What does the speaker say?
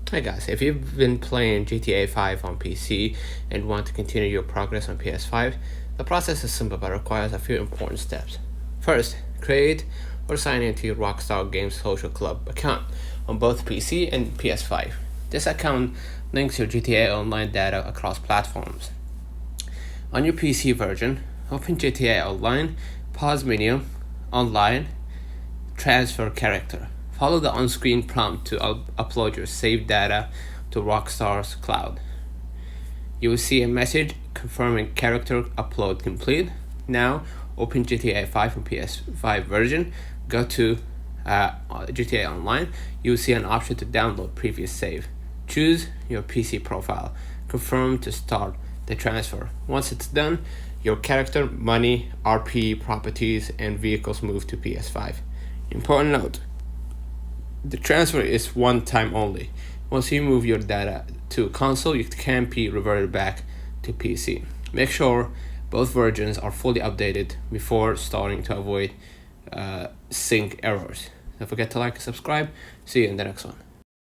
Hey guys, if you've been playing GTA 5 on PC and want to continue your progress on PS5, the process is simple but requires a few important steps. First, create or sign into your Rockstar Games Social Club account on both PC and PS5. This account links your GTA Online data across platforms. On your PC version, open GTA Online, pause menu, Online, transfer character. Follow the on-screen prompt to upload your saved data to Rockstar's cloud. You will see a message confirming character upload complete. Now, open GTA 5 on PS5 version. Go to GTA Online. You will see an option to download previous save. Choose your PC profile. Confirm to start the transfer. Once it's done, your character, money, RP, properties, and vehicles move to PS5. Important note: the transfer is one time only. Once you move your data to console, it can't be reverted back to PC. Make sure both versions are fully updated before starting to avoid sync errors. Don't forget to like and subscribe. See you in the next one.